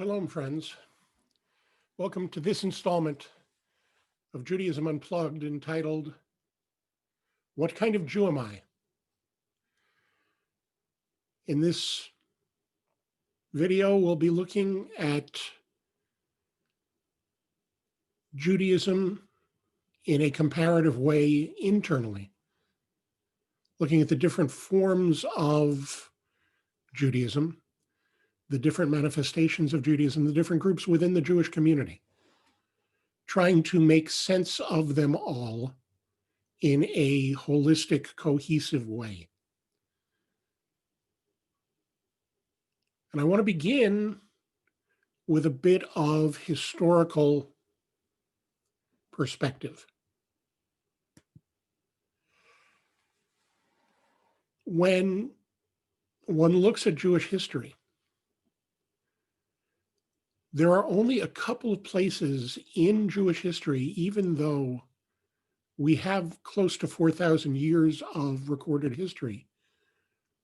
Shalom, friends. Welcome to this installment of Judaism Unplugged entitled, What Kind of Jew Am I? In this video, we'll be looking at Judaism in a comparative way internally, looking at the different forms of Judaism, the different manifestations of Judaism, the different groups within the Jewish community, trying to make sense of them all in a holistic, cohesive way. And I want to begin with a bit of historical perspective. When one looks at Jewish history, there are only a couple of places in Jewish history, even though we have close to 4,000 years of recorded history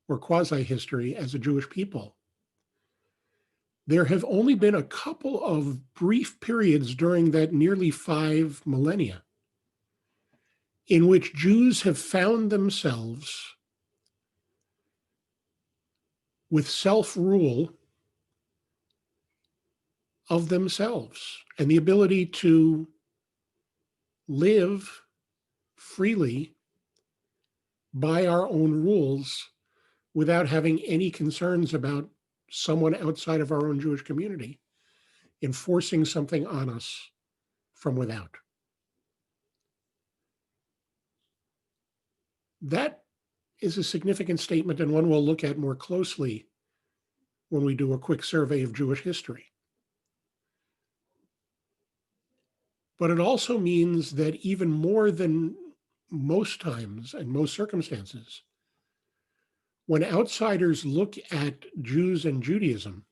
or quasi-history as a Jewish people. There have only been a couple of brief periods during that nearly 5 millennia in which Jews have found themselves with self-rule of themselves and the ability to live freely by our own rules without having any concerns about someone outside of our own Jewish community enforcing something on us from without. That is a significant statement and one we'll look at more closely when we do a quick survey of Jewish history. But it also means that even more than most times and most circumstances, when outsiders look at Jews and Judaism,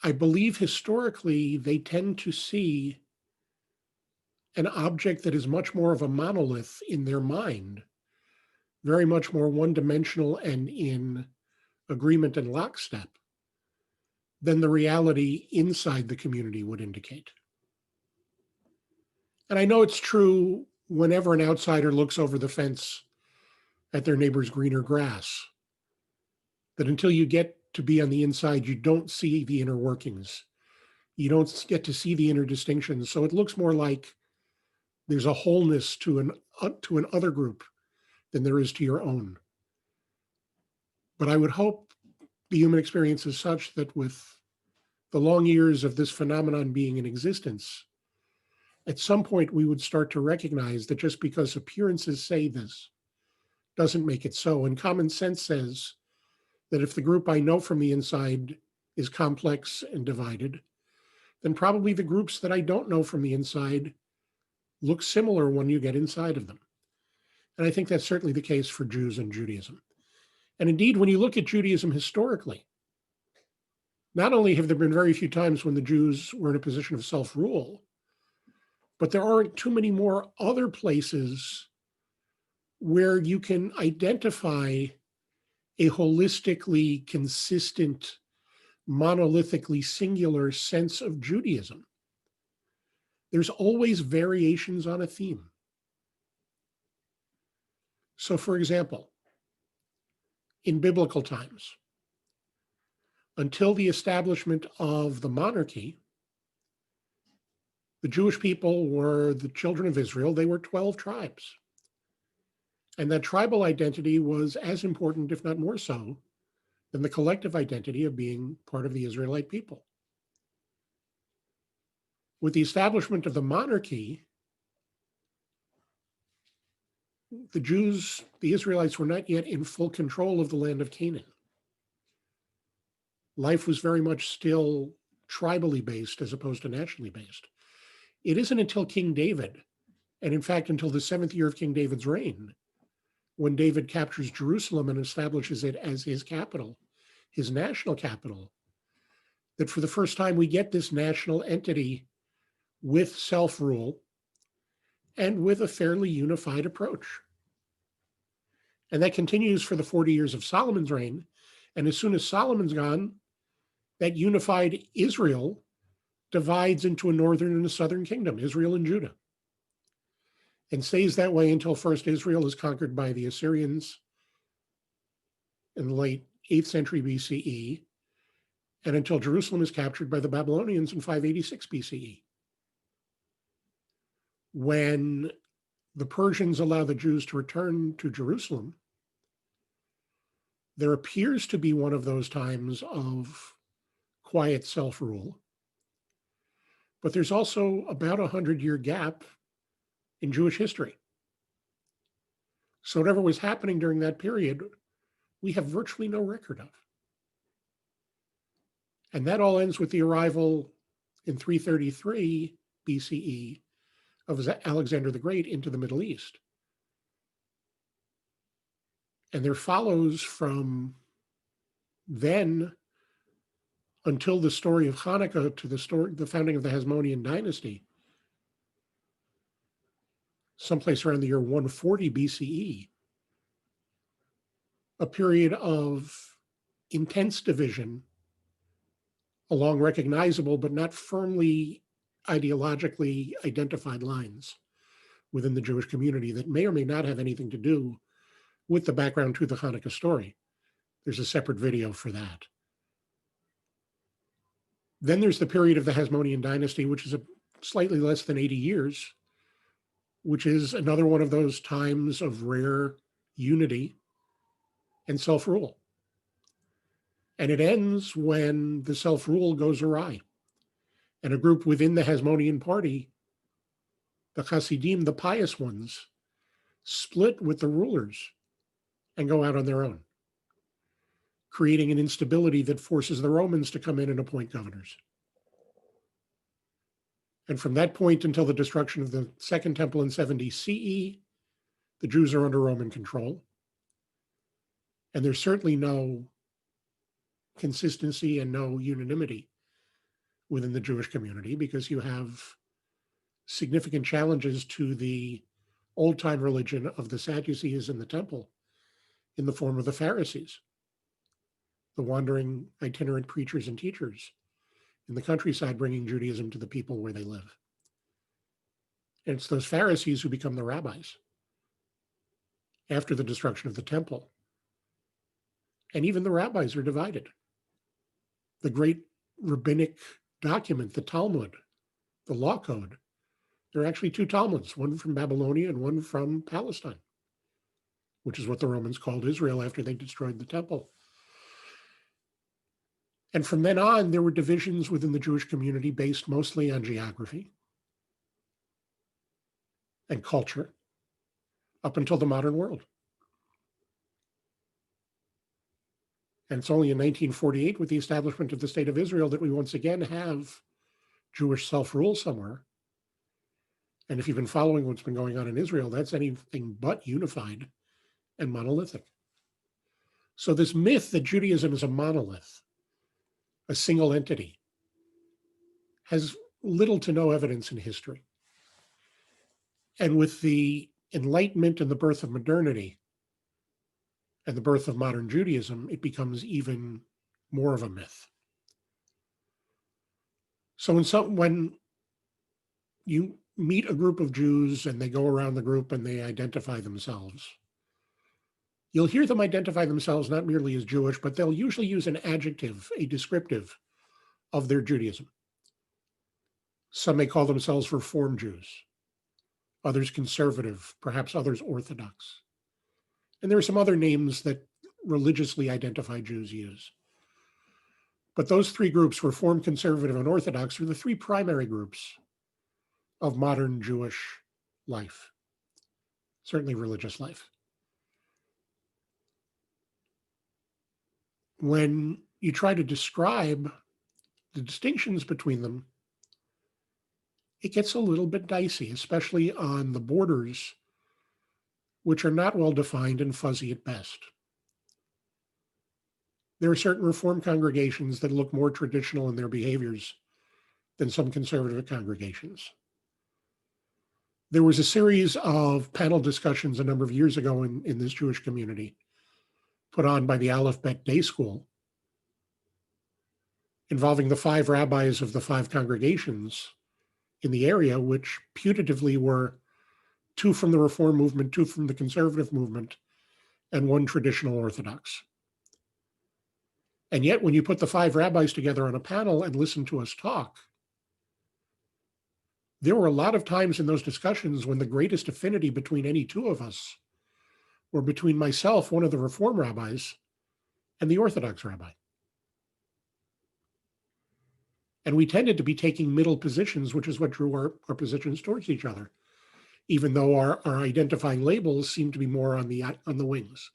I believe historically they tend to see an object that is much more of a monolith in their mind, very much more one-dimensional and in agreement and lockstep than the reality inside the community would indicate. And I know it's true whenever an outsider looks over the fence at their neighbor's greener grass, that until you get to be on the inside, you don't see the inner workings. You don't get to see the inner distinctions. So it looks more like there's a wholeness to an other group than there is to your own. But I would hope the human experience is such that with the long years of this phenomenon being in existence, at some point we would start to recognize that just because appearances say this doesn't make it so. And common sense says that if the group I know from the inside is complex and divided, then probably the groups that I don't know from the inside look similar when you get inside of them. And I think that's certainly the case for Jews and Judaism. And indeed, when you look at Judaism historically, not only have there been very few times when the Jews were in a position of self-rule, but there aren't too many more other places where you can identify a holistically consistent, monolithically singular sense of Judaism. There's always variations on a theme. So, for example, in biblical times, until the establishment of the monarchy, the Jewish people were the children of Israel. They were 12 tribes. And that tribal identity was as important, if not more so, than the collective identity of being part of the Israelite people. With the establishment of the monarchy, the Jews, the Israelites, were not yet in full control of the land of Canaan. Life was very much still tribally based as opposed to nationally based. It isn't until King David, and in fact until the 7th year of King David's reign, when David captures Jerusalem and establishes it as his capital, his national capital, that for the first time we get this national entity with self-rule and with a fairly unified approach. And that continues for the 40 years of Solomon's reign. And as soon as Solomon's gone, that unified Israel divides into a northern and a southern kingdom, Israel and Judah, and stays that way until first Israel is conquered by the Assyrians in the late 8th century BCE, and until Jerusalem is captured by the Babylonians in 586 BCE. When the Persians allow the Jews to return to Jerusalem, there appears to be one of those times of quiet self-rule. But there's also about a 100-year gap in Jewish history. So whatever was happening during that period, we have virtually no record of. And that all ends with the arrival in 333 BCE of Alexander the Great into the Middle East. And there follows from then until the story of Hanukkah to the founding of the Hasmonean dynasty, someplace around the year 140 BCE, a period of intense division along recognizable but not firmly ideologically identified lines within the Jewish community that may or may not have anything to do with the background to the Hanukkah story. There's a separate video for that. Then there's the period of the Hasmonean dynasty, which is a slightly less than 80 years, which is another one of those times of rare unity and self-rule. And it ends when the self-rule goes awry. And a group within the Hasmonean party, the Hasidim, the pious ones, split with the rulers and go out on their own, creating an instability that forces the Romans to come in and appoint governors. And from that point until the destruction of the Second Temple in 70 CE, the Jews are under Roman control. And there's certainly no consistency and no unanimity within the Jewish community, because you have significant challenges to the old-time religion of the Sadducees in the temple in the form of the Pharisees, the wandering itinerant preachers and teachers in the countryside bringing Judaism to the people where they live. And it's those Pharisees who become the rabbis after the destruction of the temple. And even the rabbis are divided. The great rabbinic document, the Talmud, the law code, there are actually two Talmuds, one from Babylonia and one from Palestine, which is what the Romans called Israel after they destroyed the temple. And from then on, there were divisions within the Jewish community based mostly on geography and culture up until the modern world. And it's only in 1948, with the establishment of the State of Israel, that we once again have Jewish self-rule somewhere. And if you've been following what's been going on in Israel, that's anything but unified and monolithic. So this myth that Judaism is a monolith, a single entity, has little to no evidence in history. And with the Enlightenment and the birth of modernity and the birth of modern Judaism, it becomes even more of a myth. So when you meet a group of Jews and they go around the group and they identify themselves, you'll hear them identify themselves not merely as Jewish, but they'll usually use an adjective, a descriptive of their Judaism. Some may call themselves Reform Jews, others conservative, perhaps others Orthodox. And there are some other names that religiously identified Jews use. But those three groups, Reform, Conservative, and Orthodox, are the three primary groups of modern Jewish life, certainly religious life. When you try to describe the distinctions between them, it gets a little bit dicey, especially on the borders, which are not well defined and fuzzy at best. There are certain Reform congregations that look more traditional in their behaviors than some conservative congregations. There was a series of panel discussions a number of years ago in this Jewish community put on by the Aleph Bet Day School, involving the 5 rabbis of the 5 congregations in the area, which putatively were 2 from the Reform movement, 2 from the conservative movement, and 1 traditional Orthodox. And yet, when you put the 5 rabbis together on a panel and listen to us talk, there were a lot of times in those discussions when the greatest affinity between any 2 of us were between myself, one of the Reform rabbis, and the Orthodox rabbi. And we tended to be taking middle positions, which is what drew our positions towards each other, even though our identifying labels seemed to be more on the wings.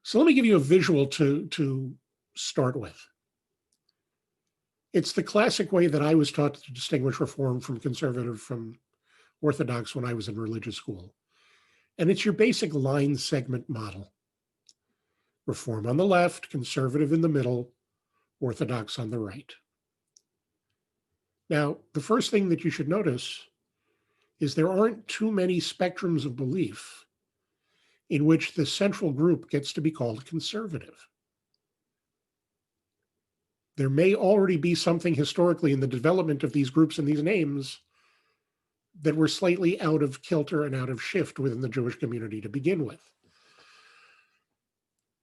So let me give you a visual to start with. It's the classic way that I was taught to distinguish Reform from conservative from Orthodox when I was in religious school. And it's your basic line segment model. Reform on the left, conservative in the middle, Orthodox on the right. Now, the first thing that you should notice is there aren't too many spectrums of belief in which the central group gets to be called conservative. There may already be something historically in the development of these groups and these names that were slightly out of kilter and out of shift within the Jewish community to begin with.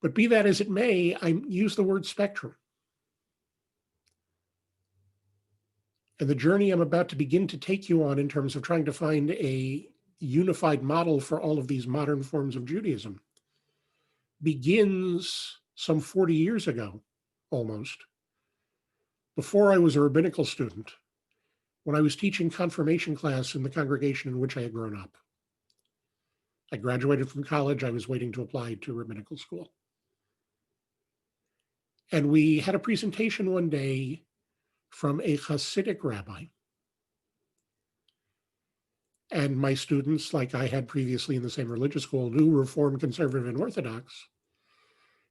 But be that as it may, I use the word spectrum. And the journey I'm about to begin to take you on in terms of trying to find a unified model for all of these modern forms of Judaism begins some 40 years ago, almost, before I was a rabbinical student, when I was teaching confirmation class in the congregation in which I had grown up. I graduated from college. I was waiting to apply to rabbinical school. And we had a presentation one day from a Hasidic rabbi. And my students, like I had previously in the same religious school, knew Reform, Conservative, and Orthodox.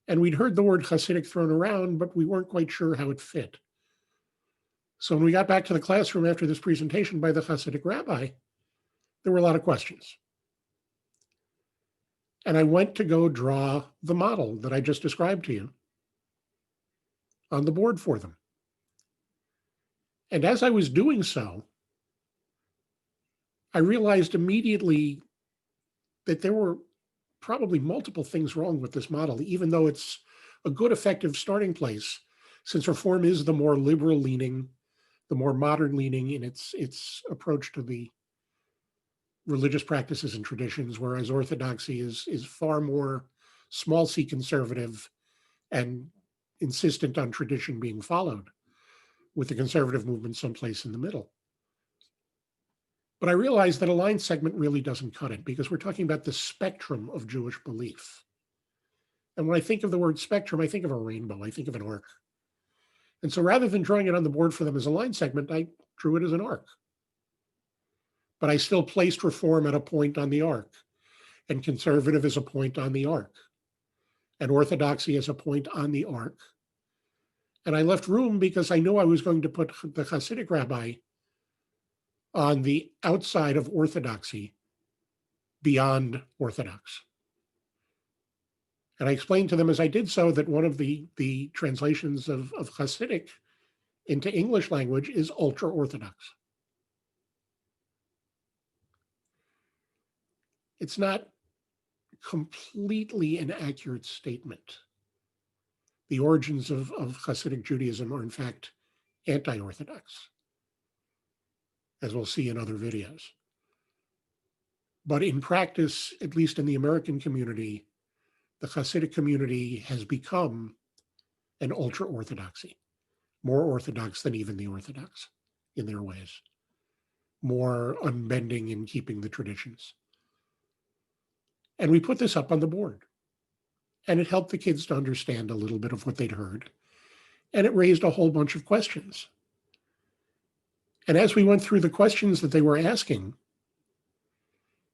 And we'd heard the word Hasidic thrown around, but we weren't quite sure how it fit. So when we got back to the classroom after this presentation by the Hasidic rabbi, there were a lot of questions. And I went to go draw the model that I just described to you on the board for them. And as I was doing so, I realized immediately that there were probably multiple things wrong with this model, even though it's a good, effective starting place, since Reform is the more liberal leaning, the more modern leaning in its approach to the religious practices and traditions, whereas Orthodoxy is far more small c conservative and insistent on tradition being followed, with the conservative movement someplace in the middle. But I realized that a line segment really doesn't cut it, because we're talking about the spectrum of Jewish belief. And when I think of the word spectrum, I think of a rainbow, I think of an arc. And so rather than drawing it on the board for them as a line segment, I drew it as an arc. But I still placed Reform at a point on the arc, and conservative as a point on the arc, and Orthodoxy as a point on the arc. And I left room because I knew I was going to put the Hasidic rabbi on the outside of Orthodoxy, beyond Orthodox. And I explained to them as I did so that one of the translations of Hasidic into English language is ultra-Orthodox. It's not completely an accurate statement. The origins of Hasidic Judaism are in fact anti-Orthodox, as we'll see in other videos. But in practice, at least in the American community, the Hasidic community has become an ultra-Orthodoxy, more Orthodox than even the Orthodox in their ways, more unbending in keeping the traditions. And we put this up on the board, and it helped the kids to understand a little bit of what they'd heard, and it raised a whole bunch of questions. And as we went through the questions that they were asking,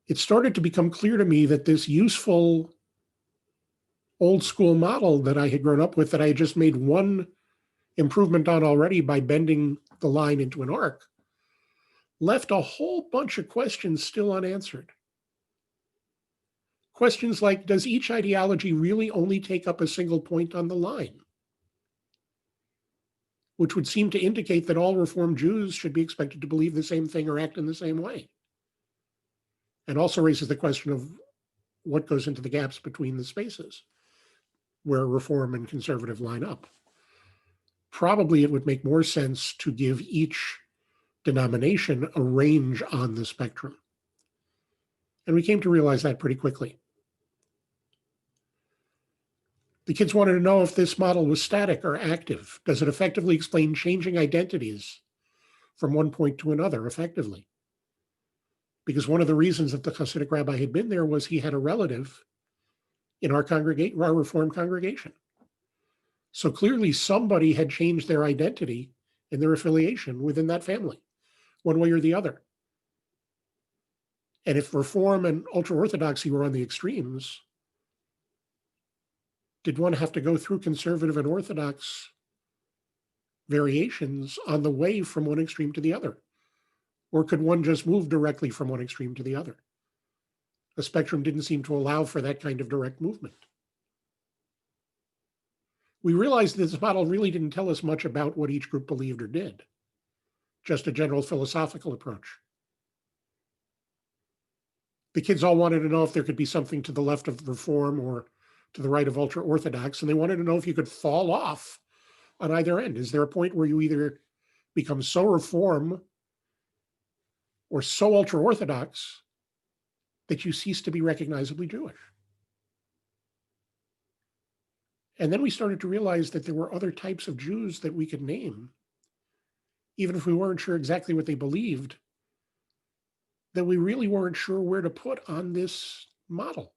it started to become clear to me that this useful old school model that I had grown up with, that I had just made one improvement on already by bending the line into an arc, left a whole bunch of questions still unanswered. Questions like, does each ideology really only take up a single point on the line? Which would seem to indicate that all Reformed Jews should be expected to believe the same thing or act in the same way. And also raises the question of what goes into the gaps between the spaces where Reform and Conservative line up. Probably it would make more sense to give each denomination a range on the spectrum. And we came to realize that pretty quickly. The kids wanted to know if this model was static or active. Does it effectively explain changing identities from one point to another effectively? Because one of the reasons that the Hasidic rabbi had been there was he had a relative in our Reform congregation. So clearly somebody had changed their identity and their affiliation within that family, one way or the other. And if Reform and ultra-Orthodoxy were on the extremes, did one have to go through conservative and Orthodox variations on the way from one extreme to the other? Or could one just move directly from one extreme to the other? The spectrum didn't seem to allow for that kind of direct movement. We realized that this model really didn't tell us much about what each group believed or did, just a general philosophical approach. The kids all wanted to know if there could be something to the left of Reform or to the right of ultra-Orthodox, and they wanted to know if you could fall off on either end. Is there a point where you either become so Reform or so ultra-Orthodox that you cease to be recognizably Jewish? And then we started to realize that there were other types of Jews that we could name, even if we weren't sure exactly what they believed, that we really weren't sure where to put on this model.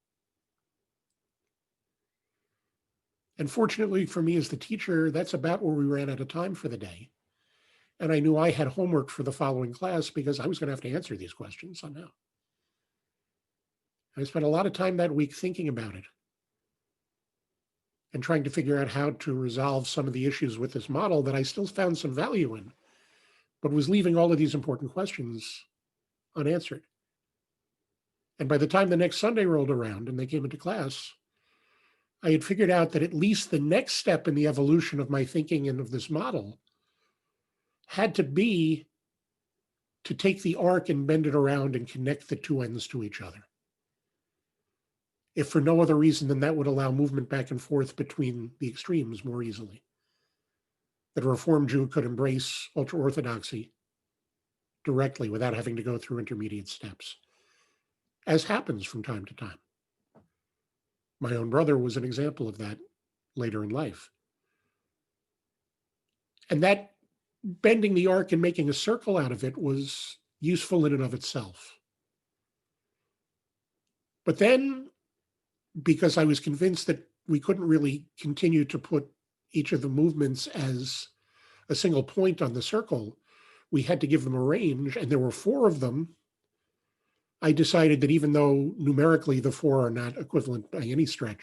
And fortunately for me as the teacher, that's about where we ran out of time for the day. And I knew I had homework for the following class because I was going to have to answer these questions somehow. I spent a lot of time that week thinking about it and trying to figure out how to resolve some of the issues with this model that I still found some value in, but was leaving all of these important questions unanswered. And by the time the next Sunday rolled around and they came into class, I had figured out that at least the next step in the evolution of my thinking and of this model had to be to take the arc and bend it around and connect the two ends to each other. If for no other reason than that would allow movement back and forth between the extremes more easily. That a Reformed Jew could embrace ultra-Orthodoxy directly without having to go through intermediate steps, as happens from time to time. My own brother was an example of that later in life. And that bending the arc and making a circle out of it was useful in and of itself. But then, because I was convinced that we couldn't really continue to put each of the movements as a single point on the circle, we had to give them a range, and there were 4 of them. I decided that even though numerically the 4 are not equivalent by any stretch,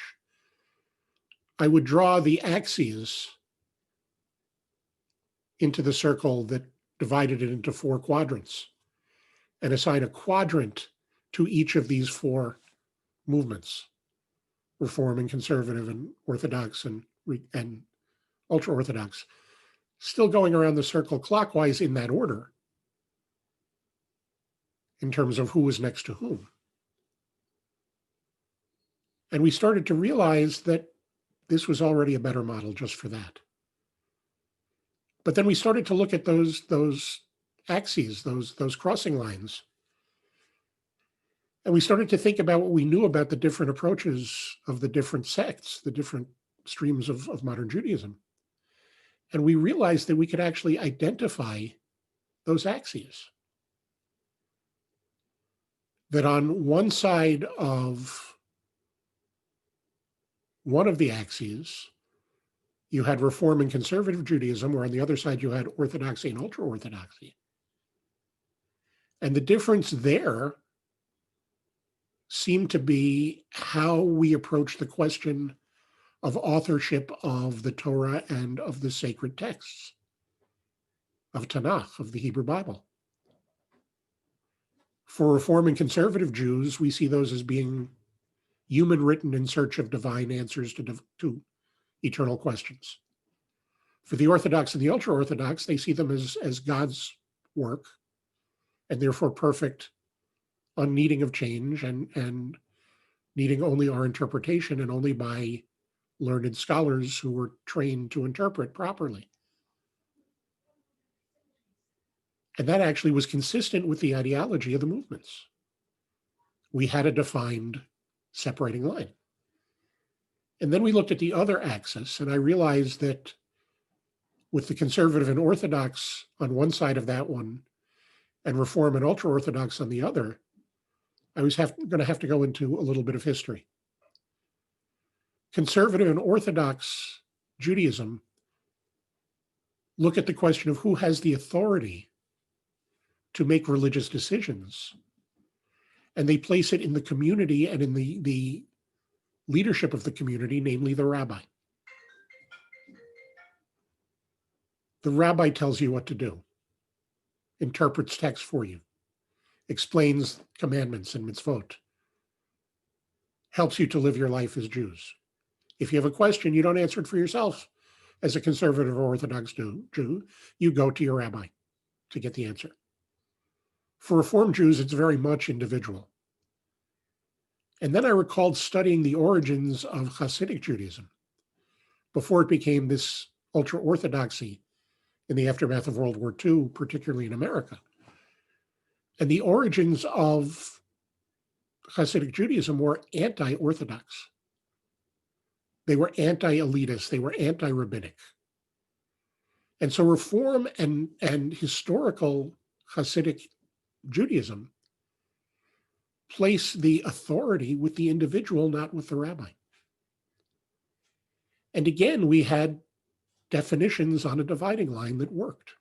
I would draw the axes into the circle that divided it into 4 quadrants and assign a quadrant to each of these 4 movements: Reform and Conservative and Orthodox and ultra-Orthodox, still going around the circle clockwise in that order in terms of who was next to whom. And we started to realize that this was already a better model just for that. But then we started to look at those axes, those crossing lines. And we started to think about what we knew about the different approaches of the different sects, the different streams of modern Judaism. And we realized that we could actually identify those axes. That on one side of one of the axes, you had Reform and Conservative Judaism, where on the other side you had Orthodoxy and ultra-Orthodoxy. And the difference there seemed to be how we approach the question of authorship of the Torah and of the sacred texts, of Tanakh, of the Hebrew Bible. For Reform and Conservative Jews, we see those as being human written in search of divine answers to eternal questions. For the Orthodox and the ultra-Orthodox, they see them as God's work, and therefore perfect, unneeding of change, and needing only our interpretation, and only by learned scholars who were trained to interpret properly. And that actually was consistent with the ideology of the movements. We had a defined separating line. And then we looked at the other axis, and I realized that with the conservative and Orthodox on one side of that one, and Reform and ultra-Orthodox on the other, I was going to have to go into a little bit of history. Conservative and Orthodox Judaism look at the question of who has the authority to make religious decisions, and they place it in the community and in the leadership of the community, namely the rabbi. The rabbi tells you what to do, interprets text for you, explains commandments and mitzvot, helps you to live your life as Jews. If you have a question, you don't answer it for yourself as a conservative or Orthodox Jew. You go to your rabbi to get the answer. For Reform Jews, it's very much individual. And then I recalled studying the origins of Hasidic Judaism before it became this ultra-Orthodoxy in the aftermath of World War II, particularly in America. And the origins of Hasidic Judaism were anti-Orthodox. They were anti-elitist, they were anti-rabbinic. And so Reform and historical Hasidic Judaism place the authority with the individual, not with the rabbi. And again, we had definitions on a dividing line that worked.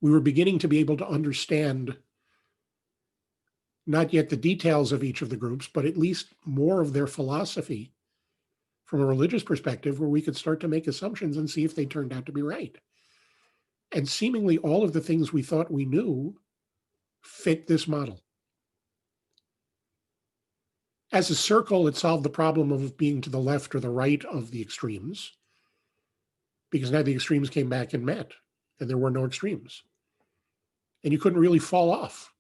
We were beginning to be able to understand not yet the details of each of the groups, but at least more of their philosophy from a religious perspective, where we could start to make assumptions and see if they turned out to be right. And seemingly all of the things we thought we knew fit this model. As a circle, it solved the problem of being to the left or the right of the extremes, because now the extremes came back and met, and there were no extremes. And you couldn't really fall off.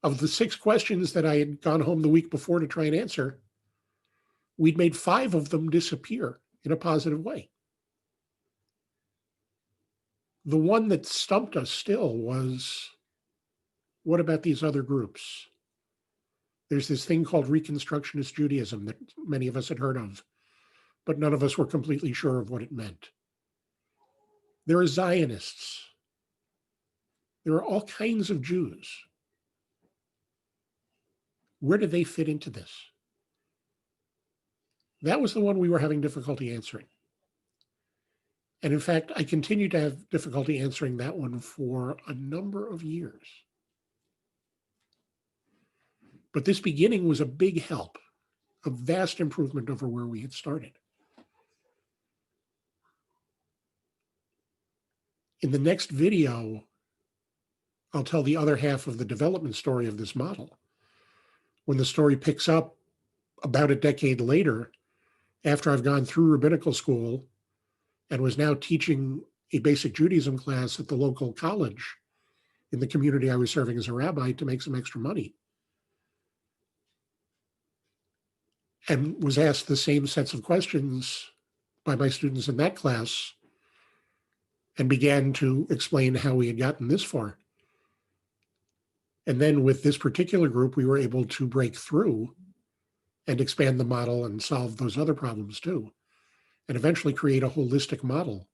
Of the 6 questions that I had gone home the week before to try and answer, we'd made 5 of them disappear in a positive way. The one that stumped us still was, what about these other groups? There's this thing called Reconstructionist Judaism that many of us had heard of, but none of us were completely sure of what it meant. There are Zionists. There are all kinds of Jews. Where do they fit into this? That was the one we were having difficulty answering. And in fact, I continued to have difficulty answering that one for a number of years. But this beginning was a big help, a vast improvement over where we had started. In the next video, I'll tell the other half of the development story of this model. When the story picks up about a decade later, after I've gone through rabbinical school and was now teaching a basic Judaism class at the local college in the community I was serving as a rabbi to make some extra money, and was asked the same sets of questions by my students in that class, and began to explain how we had gotten this far. And then with this particular group, we were able to break through and expand the model and solve those other problems too, and eventually create a holistic model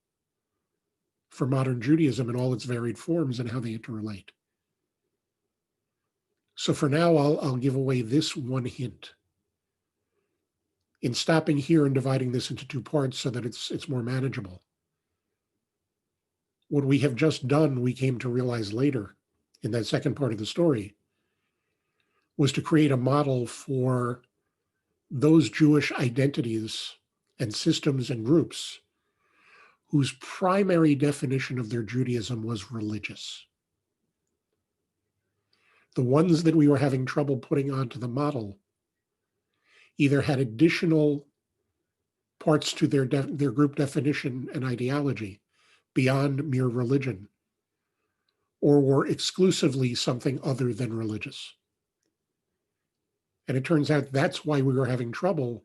for modern Judaism in all its varied forms and how they interrelate. So for now, I'll give away this one hint. In stopping here and dividing this into 2 parts so that it's more manageable, what we have just done, we came to realize later in that second part of the story, was to create a model for those Jewish identities and systems and groups whose primary definition of their Judaism was religious. The ones that we were having trouble putting onto the model either had additional parts to their group definition and ideology beyond mere religion, or were exclusively something other than religious. And it turns out that's why we were having trouble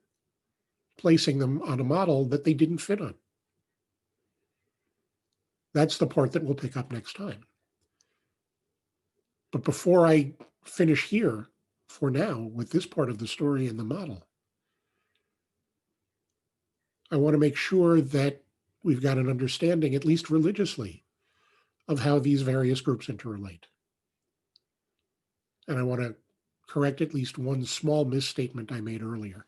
placing them on a model that they didn't fit on. That's the part that we'll pick up next time. But before I finish here, for now, with this part of the story and the model, I want to make sure that we've got an understanding, at least religiously, of how these various groups interrelate. And I want to correct at least one small misstatement I made earlier,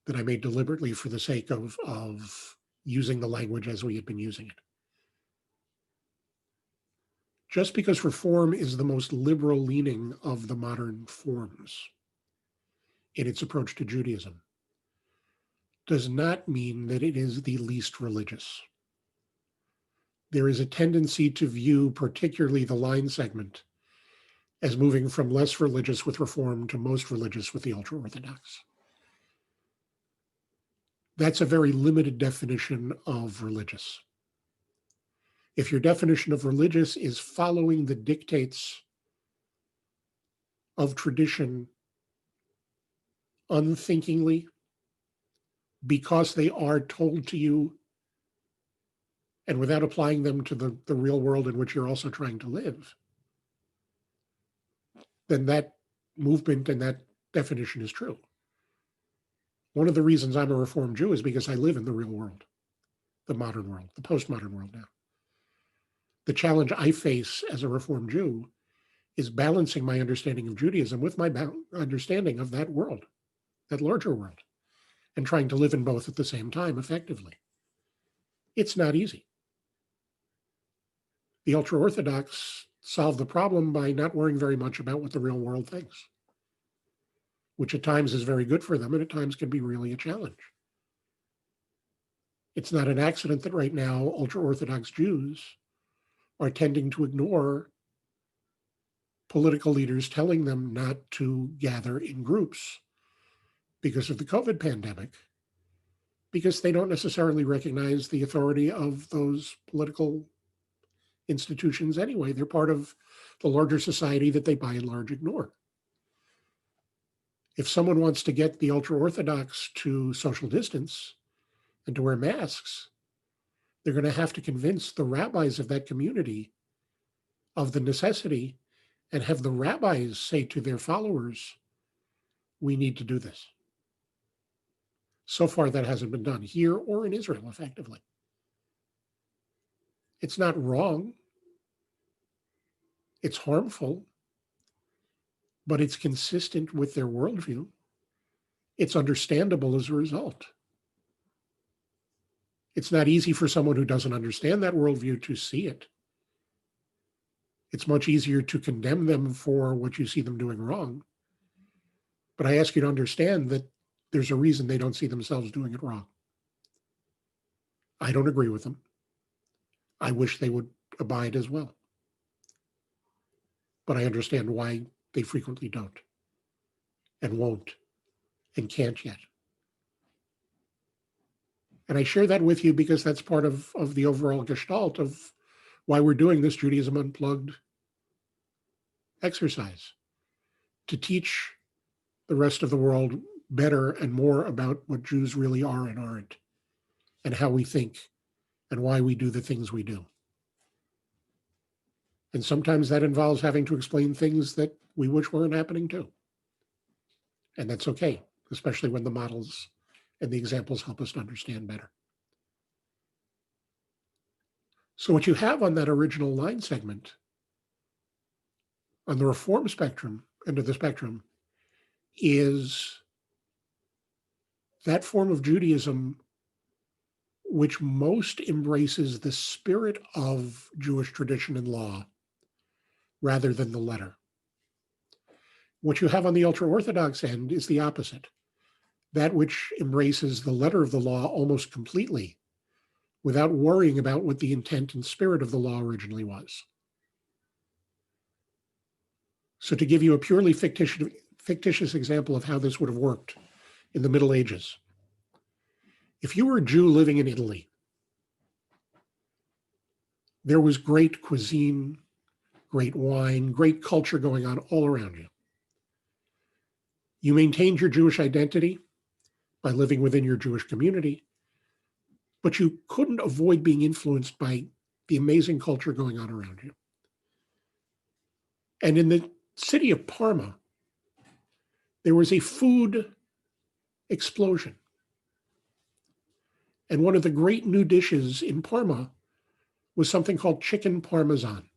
that I made deliberately for the sake of using the language as we had been using it. Just because Reform is the most liberal leaning of the modern forms in its approach to Judaism does not mean that it is the least religious. There is a tendency to view particularly the line segment as moving from less religious with Reform to most religious with the ultra-Orthodox. That's a very limited definition of religious. If your definition of religious is following the dictates of tradition unthinkingly because they are told to you and without applying them to the real world in which you're also trying to live, then that movement and that definition is true. One of the reasons I'm a Reformed Jew is because I live in the real world, the modern world, the postmodern world now. The challenge I face as a Reformed Jew is balancing my understanding of Judaism with my understanding of that world, that larger world, and trying to live in both at the same time effectively. It's not easy. The ultra-Orthodox solve the problem by not worrying very much about what the real world thinks, which at times is very good for them and at times can be really a challenge. It's not an accident that right now ultra-Orthodox Jews are tending to ignore political leaders telling them not to gather in groups because of the COVID pandemic, because they don't necessarily recognize the authority of those political institutions anyway. They're part of the larger society that they by and large ignore. If someone wants to get the ultra-Orthodox to social distance and to wear masks, they're going to have to convince the rabbis of that community of the necessity and have the rabbis say to their followers, we need to do this. So far, that hasn't been done here or in Israel effectively. It's not wrong. It's harmful, but it's consistent with their worldview. It's understandable as a result. It's not easy for someone who doesn't understand that worldview to see it. It's much easier to condemn them for what you see them doing wrong. But I ask you to understand that there's a reason they don't see themselves doing it wrong. I don't agree with them. I wish they would abide as well. But I understand why they frequently don't and won't and can't yet. And I share that with you because that's part of the overall gestalt of why we're doing this Judaism Unplugged exercise, to teach the rest of the world better and more about what Jews really are and aren't, and how we think and why we do the things we do. And sometimes that involves having to explain things that we wish weren't happening too. And that's okay, especially when the models and the examples help us to understand better. So what you have on that original line segment, on the Reform spectrum, end of the spectrum, is that form of Judaism which most embraces the spirit of Jewish tradition and law rather than the letter. What you have on the ultra-Orthodox end is the opposite, that which embraces the letter of the law almost completely without worrying about what the intent and spirit of the law originally was. So to give you a purely fictitious example of how this would have worked in the Middle Ages, if you were a Jew living in Italy, there was great cuisine, great wine, great culture going on all around you. You maintained your Jewish identity by living within your Jewish community, but you couldn't avoid being influenced by the amazing culture going on around you. And in the city of Parma, there was a food explosion. And one of the great new dishes in Parma was something called chicken parmesan.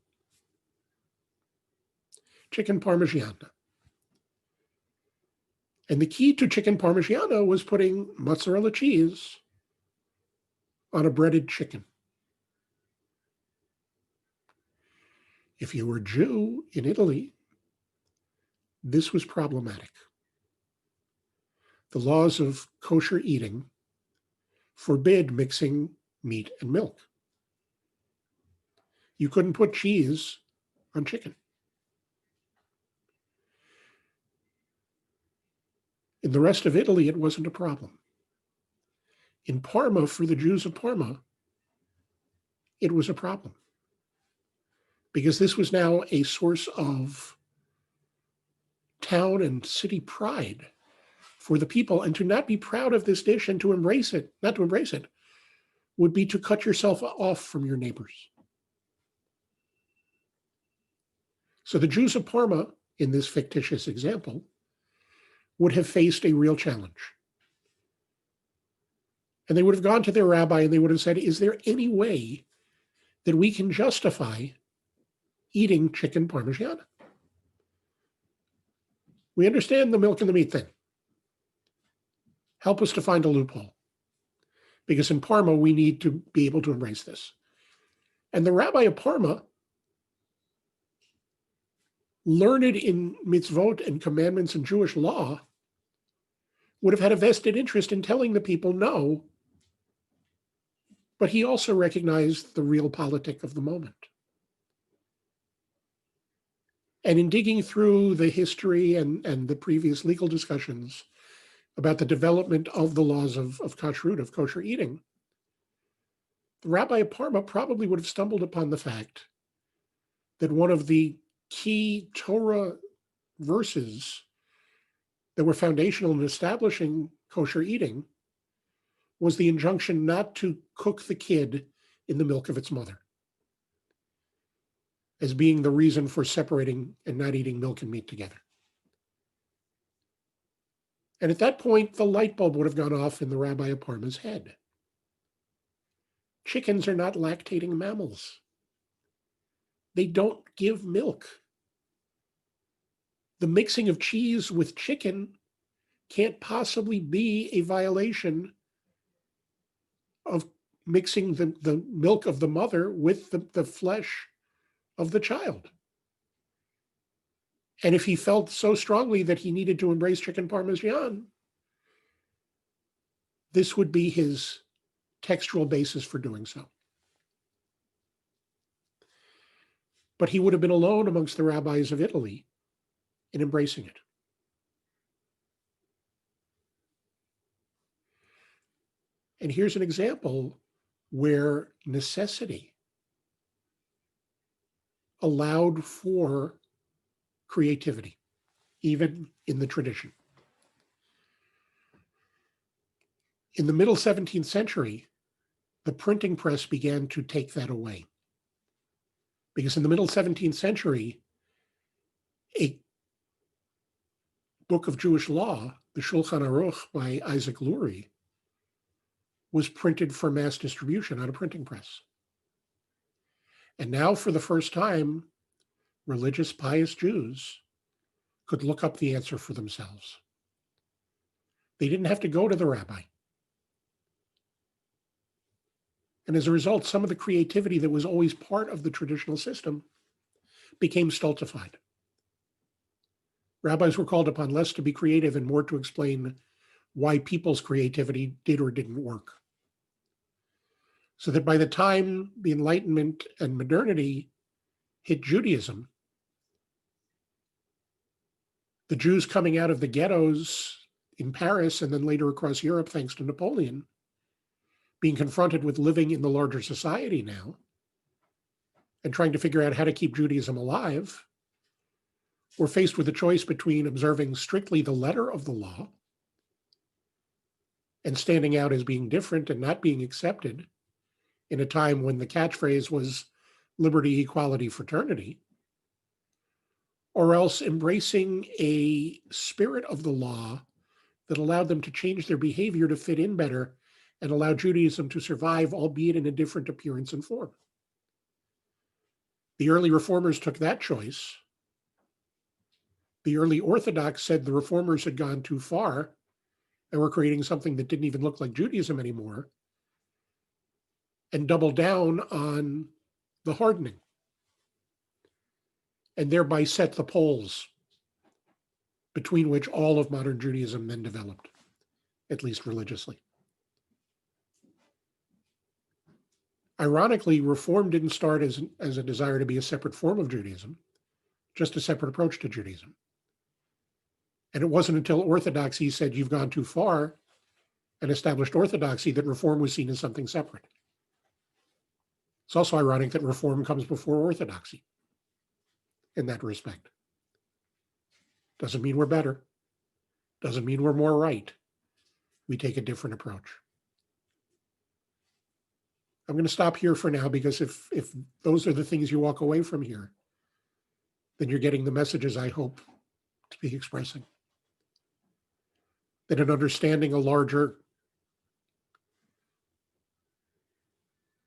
Chicken parmigiana. And the key to chicken parmigiana was putting mozzarella cheese on a breaded chicken. If you were a Jew in Italy, this was problematic. The laws of kosher eating forbid mixing meat and milk. You couldn't put cheese on chicken. In the rest of Italy, it wasn't a problem. In Parma, for the Jews of Parma, it was a problem, because this was now a source of town and city pride for the people. And to not be proud of this dish and to embrace it, not to embrace it, would be to cut yourself off from your neighbors. So the Jews of Parma, in this fictitious example, would have faced a real challenge. And they would have gone to their rabbi and they would have said, is there any way that we can justify eating chicken parmigiana? We understand the milk and the meat thing. Help us to find a loophole. Because in Parma, we need to be able to embrace this. And the rabbi of Parma, learned in mitzvot and commandments and Jewish law, would have had a vested interest in telling the people no, but he also recognized the realpolitik of the moment. And in digging through the history and the previous legal discussions about the development of the laws of kashrut, of kosher eating, the rabbi of Parma probably would have stumbled upon the fact that one of the key Torah verses that were foundational in establishing kosher eating was the injunction not to cook the kid in the milk of its mother, as being the reason for separating and not eating milk and meat together. And at that point, the light bulb would have gone off in the rabbi of Parma's head. Chickens are not lactating mammals. They don't give milk. The mixing of cheese with chicken can't possibly be a violation of mixing the milk of the mother with the flesh of the child. And if he felt so strongly that he needed to embrace chicken parmesan, this would be his textual basis for doing so. But he would have been alone amongst the rabbis of Italy in embracing it. And here's an example where necessity allowed for creativity, even in the tradition. In the middle 17th century, the printing press began to take that away. Because in the middle 17th century, a book of Jewish law, the Shulchan Aruch by Isaac Lurie, was printed for mass distribution on a printing press. And now, for the first time, religious, pious Jews could look up the answer for themselves. They didn't have to go to the rabbi. And as a result, some of the creativity that was always part of the traditional system became stultified. Rabbis were called upon less to be creative and more to explain why people's creativity did or didn't work. So that by the time the Enlightenment and modernity hit Judaism, The Jews coming out of the ghettos in Paris and then later across Europe, thanks to Napoleon, being confronted with living in the larger society now and trying to figure out how to keep Judaism alive, were faced with a choice between observing strictly the letter of the law and standing out as being different and not being accepted in a time when the catchphrase was liberty, equality, fraternity, or else embracing a spirit of the law that allowed them to change their behavior to fit in better and allow Judaism to survive, albeit in a different appearance and form. The early reformers took that choice. The early Orthodox said the reformers had gone too far and were creating something that didn't even look like Judaism anymore, and doubled down on the hardening, and thereby set the poles between which all of modern Judaism then developed, at least religiously. Ironically, Reform didn't start as a desire to be a separate form of Judaism, just a separate approach to Judaism. And it wasn't until Orthodoxy said you've gone too far and established Orthodoxy that Reform was seen as something separate. It's also ironic that Reform comes before Orthodoxy in that respect. Doesn't mean we're better. Doesn't mean we're more right. We take a different approach. I'm going to stop here for now, because if those are the things you walk away from here, then you're getting the messages I hope to be expressing. That in understanding a larger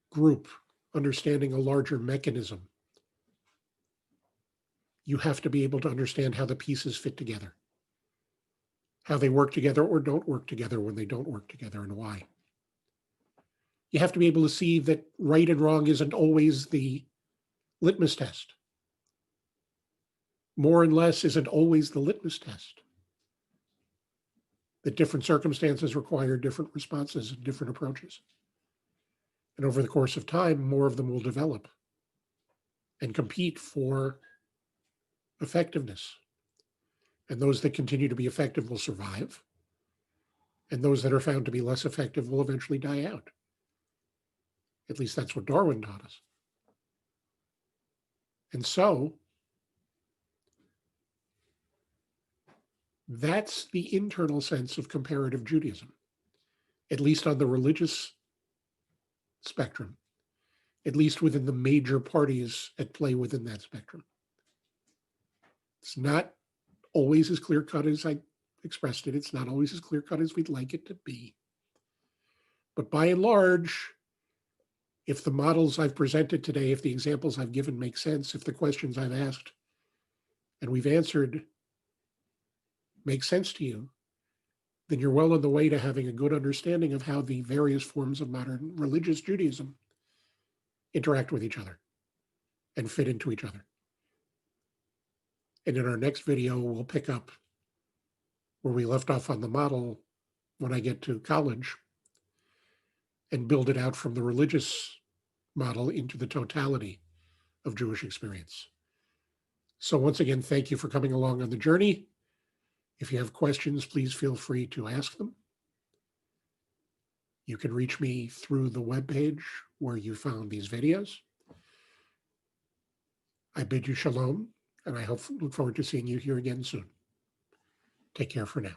group, understanding a larger mechanism, you have to be able to understand how the pieces fit together, how they work together or don't work together when they don't work together, and why. You have to be able to see that right and wrong isn't always the litmus test. More and less isn't always the litmus test. That different circumstances require different responses and different approaches. And over the course of time, more of them will develop and compete for effectiveness. And those that continue to be effective will survive. And those that are found to be less effective will eventually die out. At least that's what Darwin taught us. And so, that's the internal sense of comparative Judaism, at least on the religious spectrum, at least within the major parties at play within that spectrum. It's not always as clear-cut as I expressed it. It's not always as clear-cut as we'd like it to be. But by and large, if the models I've presented today, if the examples I've given make sense, if the questions I've asked and we've answered make sense to you, then you're well on the way to having a good understanding of how the various forms of modern religious Judaism interact with each other and fit into each other. And in our next video, we'll pick up where we left off on the model when I get to college and build it out from the religious model into the totality of Jewish experience. So once again, thank you for coming along on the journey. If you have questions, please feel free to ask them. You can reach me through the webpage where you found these videos. I bid you shalom, and I look forward to seeing you here again soon. Take care for now.